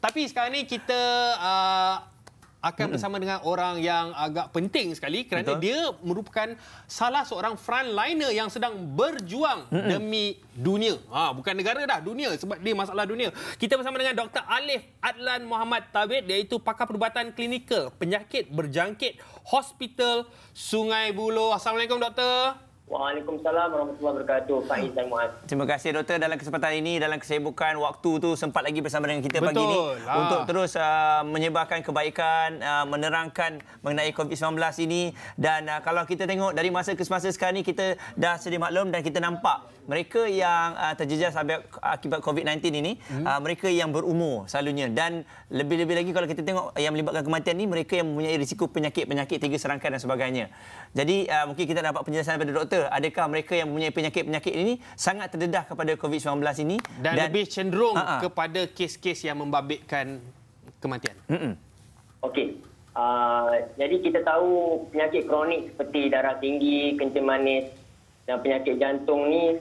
Tapi sekarang ni kita akan bersama dengan orang yang agak penting sekali kerana dia merupakan salah seorang frontliner yang sedang berjuang demi dunia. Bukan negara dah, dunia, sebab dia masalah dunia. Kita bersama dengan Dr. Alif Adlan Muhammad Tauhid, iaitu pakar perubatan klinikal penyakit berjangkit Hospital Sungai Buloh. Assalamualaikum, doktor. Waalaikumsalam warahmatullahi wabarakatuh. Faiz dan Muaz. Terima kasih doktor, dalam kesempatan ini, dalam kesibukan waktu tu sempat lagi bersama dengan kita pagi ini untuk terus menyebarkan kebaikan, menerangkan mengenai COVID-19 ini. Dan kalau kita tengok dari masa ke masa sekarang ni, kita dah sedia maklum dan kita nampak mereka yang terjejas akibat COVID-19 ini, mereka yang berumur selalunya, dan lebih-lebih lagi kalau kita tengok yang melibatkan kematian ni, mereka yang mempunyai risiko penyakit-penyakit 3 serangkai dan sebagainya. Jadi mungkin kita dapat penjelasan daripada doktor, adakah mereka yang mempunyai penyakit-penyakit ini sangat terdedah kepada COVID-19 ini dan lebih cenderung kepada kes-kes yang membabitkan kematian? Okey. Jadi kita tahu penyakit kronik seperti darah tinggi, kencing manis dan penyakit jantung ni,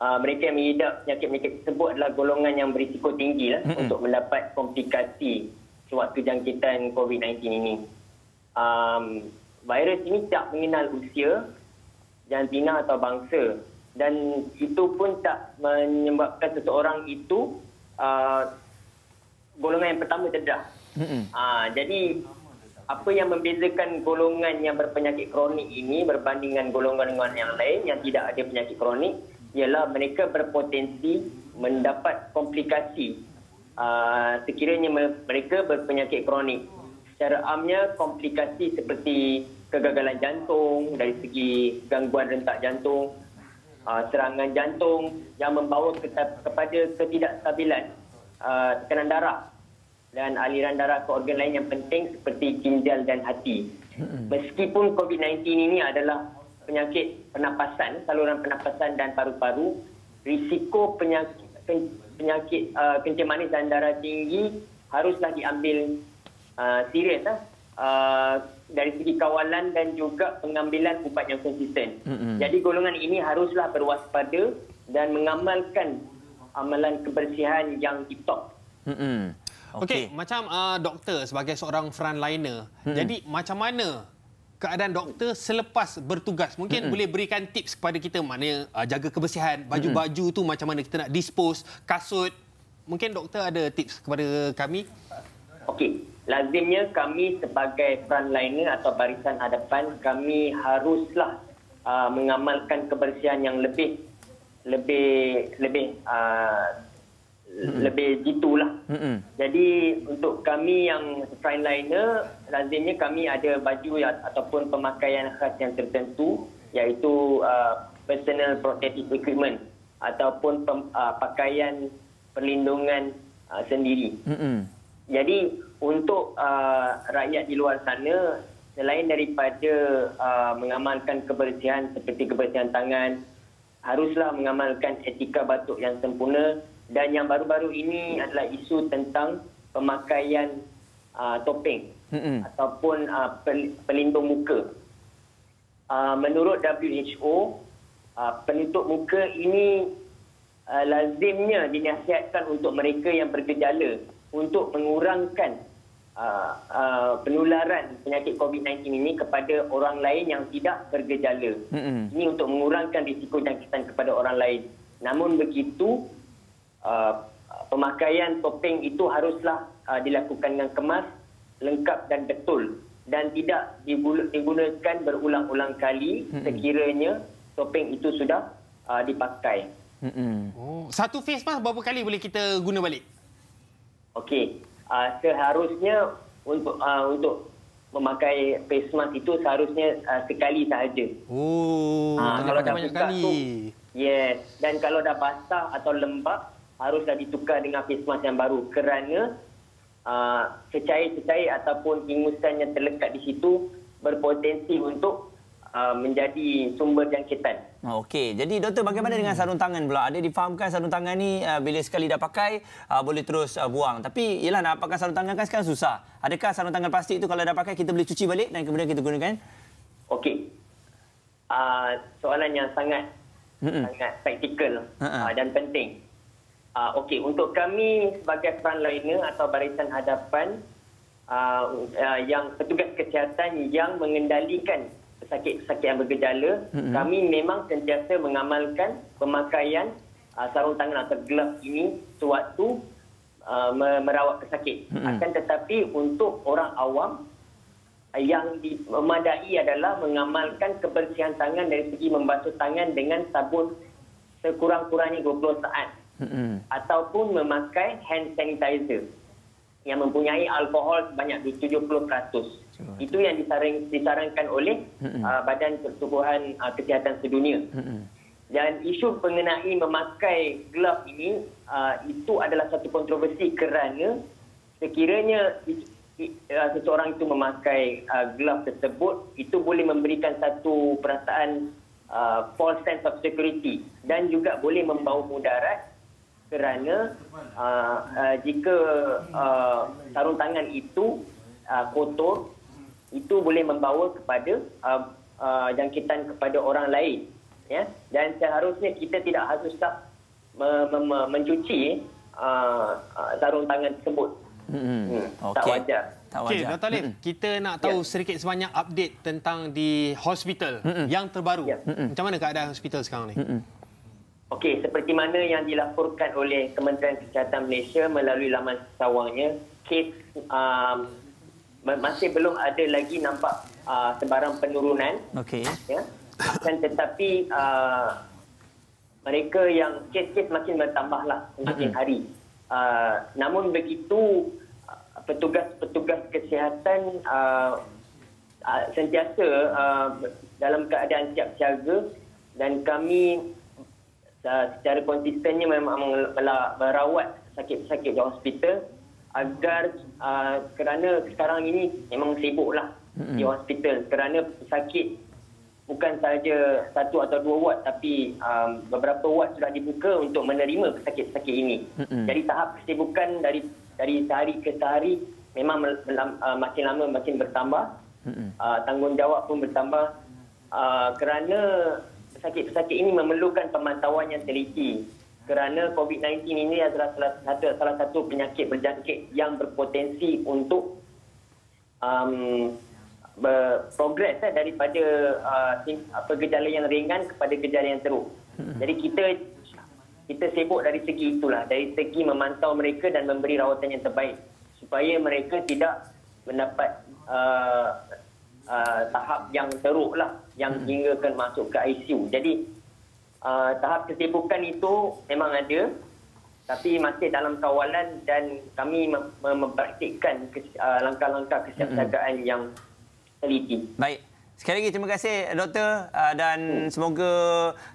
mereka yang mengidap penyakit-penyakit tersebut adalah golongan yang berisiko tinggi untuk mendapat komplikasi sewaktu jangkitan COVID-19 ini. Virus ini tak mengenal usia, jantina atau bangsa, dan itu pun tak menyebabkan seseorang itu golongan yang pertama terdedah. Jadi apa yang membezakan golongan yang berpenyakit kronik ini berbandingkan golongan yang lain yang tidak ada penyakit kronik ialah mereka berpotensi mendapat komplikasi sekiranya mereka berpenyakit kronik. Secara amnya, komplikasi seperti kegagalan jantung dari segi gangguan rentak jantung, serangan jantung yang membawa kepada ketidakstabilan tekanan darah dan aliran darah ke organ lain yang penting seperti ginjal dan hati. Meskipun COVID-19 ini adalah penyakit pernafasan, saluran pernafasan dan paru-paru, risiko penyakit kencing manis dan darah tinggi haruslah diambil serius dari segi kawalan dan juga pengambilan ubat yang konsisten. Jadi golongan ini haruslah berwaspada dan mengamalkan amalan kebersihan yang tip-top. Okey, macam doktor sebagai seorang frontliner, jadi macam mana keadaan doktor selepas bertugas? Mungkin boleh berikan tips kepada kita, mana jaga kebersihan, baju-baju tu macam mana kita nak dispose, kasut. Mungkin doktor ada tips kepada kami? Okey, lazimnya kami sebagai frontliner atau barisan hadapan, kami haruslah mengamalkan kebersihan yang lebih gitulah. Jadi untuk kami yang frontliner, lazimnya kami ada baju ataupun pemakaian khas yang tertentu, iaitu personal protective equipment ataupun pakaian perlindungan sendiri. Jadi untuk rakyat di luar sana, selain daripada mengamalkan kebersihan seperti kebersihan tangan, haruslah mengamalkan etika batuk yang sempurna. Dan yang baru-baru ini adalah isu tentang pemakaian topeng ataupun pelindung muka. Menurut WHO, penutup muka ini lazimnya dinasihatkan untuk mereka yang bergejala untuk mengurangkan penularan penyakit COVID-19 ini kepada orang lain yang tidak bergejala. Ini untuk mengurangkan risiko jangkitan kepada orang lain. Namun begitu, pemakaian topeng itu haruslah dilakukan dengan kemas, lengkap dan betul, dan tidak digunakan berulang-ulang kali sekiranya topeng itu sudah dipakai. Satu face mask berapa kali boleh kita guna balik? Okey, seharusnya untuk memakai face mask itu seharusnya sekali sahaja. Kalau dah buka tu, yes, dan kalau dah basah atau lembab, haruslah ditukar dengan face mask yang baru kerana cecair-cecair ataupun ingusan yang terlekat di situ berpotensi untuk menjadi sumber jangkitan. Okey, jadi doktor, bagaimana dengan sarung tangan pula? Ada difahamkan sarung tangan ni bila sekali dah pakai boleh terus buang. Tapi ialah nak pakai sarung tangan kan sekarang susah. Adakah sarung tangan plastik itu kalau dah pakai kita boleh cuci balik dan kemudian kita gunakan? Okey. Soalan yang sangat praktikal dan penting. Okey, untuk kami sebagai frontliner atau barisan hadapan yang petugas kesihatan yang mengendalikan pesakit-pesakit yang bergejala, kami memang sentiasa mengamalkan pemakaian sarung tangan atau glove ini sewaktu merawat pesakit. Akan tetapi untuk orang awam, yang memadai adalah mengamalkan kebersihan tangan dari segi membasuh tangan dengan sabun sekurang-kurangnya 20 saat. Ataupun memakai hand sanitizer yang mempunyai alkohol sebanyak 70%. Itu yang disarankan oleh Badan Pertubuhan Kesihatan Sedunia. Dan isu mengenai memakai glove ini itu adalah satu kontroversi kerana sekiranya seseorang itu memakai glove tersebut, itu boleh memberikan satu perasaan false sense of security dan juga boleh membawa mudarat kerana jika sarung tangan itu kotor, itu boleh membawa kepada jangkitan kepada orang lain. Ya? Dan seharusnya kita tidak harus mencuci sarung tangan tersebut. Tak wajar. Okey, Dr. Alif, kita nak tahu sedikit sebanyak update tentang di hospital yang terbaru. Macam mana keadaan hospital sekarang ni? Okey, seperti mana yang dilaporkan oleh Kementerian Kesihatan Malaysia melalui laman sawangnya, kes masih belum ada lagi nampak sebarang penurunan. Okey. Ya. Akan tetapi mereka yang kes-kes makin bertambahlah semakin hari. Namun begitu, petugas-petugas kesihatan sentiasa dalam keadaan siap siaga dan kami secara konsistennya memang merawat pesakit-pesakit di hospital agar kerana sekarang ini memang sibuklah di hospital kerana pesakit bukan sahaja satu atau dua ward tapi beberapa ward sudah dibuka untuk menerima pesakit-pesakit ini. Jadi tahap kesibukan dari sehari ke sehari memang makin lama makin bertambah. Tanggungjawab pun bertambah kerana pesakit-pesakit ini memerlukan pemantauan yang teliti kerana COVID-19 ini adalah salah satu penyakit berjangkit yang berpotensi untuk berprogres daripada gejala yang ringan kepada gejala yang teruk. Jadi kita sibuk dari segi itulah, dari segi memantau mereka dan memberi rawatan yang terbaik supaya mereka tidak mendapat tahap yang teruk lah, yang hingga akan masuk ke ICU. Jadi tahap kesibukan itu memang ada, tapi masih dalam kawalan dan kami mempraktikkan langkah-langkah kesiapsiagaan yang teliti. Baik. Sekali lagi terima kasih doktor dan semoga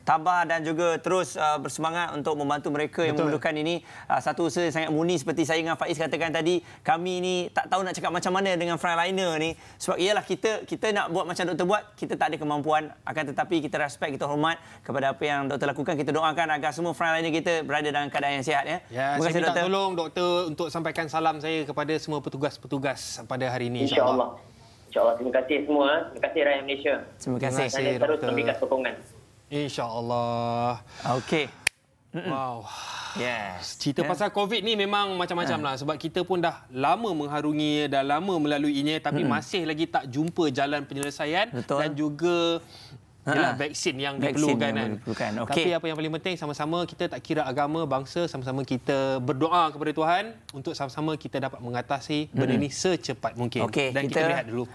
tabah dan juga terus bersemangat untuk membantu mereka yang memerlukan ini. Satu usaha sangat murni seperti saya dengan Faiz katakan tadi. Kami ni tak tahu nak cakap macam mana dengan frontliner ni. Sebab ialah kita nak buat macam doktor buat, kita tak ada kemampuan. Akan tetapi kita respect, kita hormat kepada apa yang doktor lakukan. Kita doakan agar semua frontliner kita berada dalam keadaan yang sihat. Ya, terima kasih doktor. Tolong doktor untuk sampaikan salam saya kepada semua petugas-petugas pada hari ini. InsyaAllah. InsyaAllah. Terima kasih semua. Terima kasih rakyat Malaysia. Terima kasih. Dan terus memberikan sokongan. InsyaAllah. Okey. Wow. Yes. Cerita pasal COVID ni memang macam-macam lah. Sebab kita pun dah lama mengharunginya, dah lama melaluinya. Tapi masih lagi tak jumpa jalan penyelesaian. Betul. Dan juga vaksin yang diperlukan. Okay. Tapi apa yang paling penting, sama-sama kita tak kira agama, bangsa, sama-sama kita berdoa kepada Tuhan untuk sama-sama kita dapat mengatasi benda ini secepat mungkin. Okay, dan kita lihat dulu.